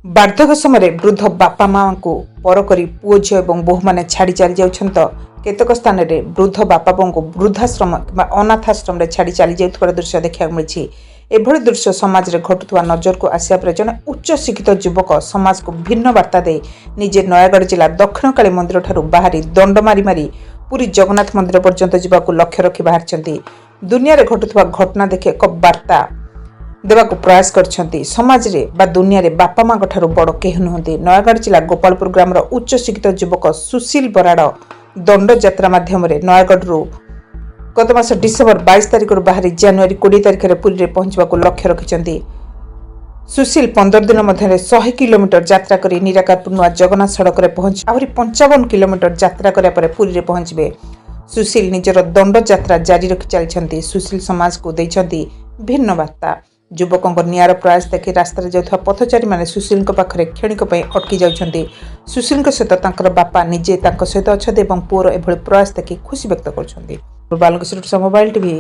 ବାର୍ଦ୍ଧକ୍ୟ ସମୟରେ ବୃଦ୍ଧ ବାପା ମାଆଙ୍କୁ ପର କରି ପୁଅ ଝିଅ ଏବଂ ବୋହୂମାନେ ଛାଡ଼ି ଚାଲି ଯାଉଛନ୍ତି ତ କେତେକ ସ୍ଥାନରେ ବୃଦ୍ଧ ବାପା ବୋଉଙ୍କୁ ବୃଦ୍ଧାଶ୍ରମ କିମ୍ବା ଅନାଥାଶ୍ରମରେ ଛାଡ଼ି ଚାଲି ଯାଉଥିବାର ଦୃଶ୍ୟ ଦେଖିବାକୁ ମିଳିଛି। ଏଭଳି ଦୃଶ୍ୟ ସମାଜରେ ଘଟୁଥିବା ନଜରକୁ ଆସିବା ପରେ ଜଣେ ଉଚ୍ଚ ଶିକ୍ଷିତ ଯୁବକ ସମାଜକୁ ଭିନ୍ନ ବାର୍ତ୍ତା ଦେଇ ନିଜେ ନୟାଗଡ଼ ଜିଲ୍ଲା ଦକ୍ଷିଣକାଳୀ ମନ୍ଦିରଠାରୁ ବାହାରି ଦଣ୍ଡ ମାରି ମାରି ପୁରୀ ଜଗନ୍ନାଥ ମନ୍ଦିର ପର୍ଯ୍ୟନ୍ତ ଯିବାକୁ ଲକ୍ଷ୍ୟ ରଖି ବାହାରିଛନ୍ତି। ଦୁନିଆରେ ଘଟୁଥିବା ଘଟଣା ଦେଖି ଏକ ବାର୍ତ୍ତା ଦେବାକୁ ପ୍ରୟାସ କରିଛନ୍ତି। ସମାଜରେ ବା ଦୁନିଆରେ ବାପା ମାଙ୍କ ଠାରୁ ବଡ଼ କେହି ନୁହନ୍ତି। ନୟାଗଡ଼ ଜିଲ୍ଲା ଗୋପାଳପୁର ଗ୍ରାମର ଉଚ୍ଚ ଶିକ୍ଷିତ ଯୁବକ ସୁଶୀଲ ବରାଡ଼ ଦଣ୍ଡଯାତ୍ରା ମାଧ୍ୟମରେ ନୟାଗଡ଼ରୁ ଗତ ମାସ ଡିସେମ୍ବର 22 ତାରିଖରୁ ବାହାରି ଜାନୁଆରୀ 20 ତାରିଖରେ ପୁରୀରେ ପହଞ୍ଚିବାକୁ ଲକ୍ଷ୍ୟ ରଖିଛନ୍ତି। ସୁଶୀଲ 15 ଦିନ ମଧ୍ୟରେ 100 କିଲୋମିଟର ଯାତ୍ରା କରି ନିରାକାରପୁର ନୂଆ ଜଗନ୍ନାଥ ସଡ଼କରେ ପହଞ୍ଚି ଆହୁରି 55 କିଲୋମିଟର ଯାତ୍ରା କରିବା ପରେ ପୁରୀରେ ପହଞ୍ଚିବେ। ସୁଶୀଲ ନିଜର ଦଣ୍ଡଯାତ୍ରା ଜାରି ରଖି ଚାଲିଛନ୍ତି। ସୁଶୀଲ ସମାଜକୁ ଦେଇଛନ୍ତି ଭିନ୍ନ ବାର୍ତ୍ତା। ଯୁବକଙ୍କ ନିଆର ପ୍ରୟାସ ଦେଖି ରାସ୍ତାରେ ଯାଉଥିବା ପଥଚାରୀମାନେ ସୁଶୀଲଙ୍କ ପାଖରେ କ୍ଷଣିକ ପାଇଁ ଅଟକି ଯାଉଛନ୍ତି। ସୁଶୀଲଙ୍କ ସହିତ ତାଙ୍କର ବାପା ନିଜେ ତାଙ୍କ ସହିତ ଅଛନ୍ତି ଏବଂ ପୁଅର ଏଭଳି ପ୍ରୟାସ ଦେଖି ଖୁସି ବ୍ୟକ୍ତ କରୁଛନ୍ତି। ବାଲଙ୍କଶ୍ୱର ମୋବାଇଲ ଟିଭି।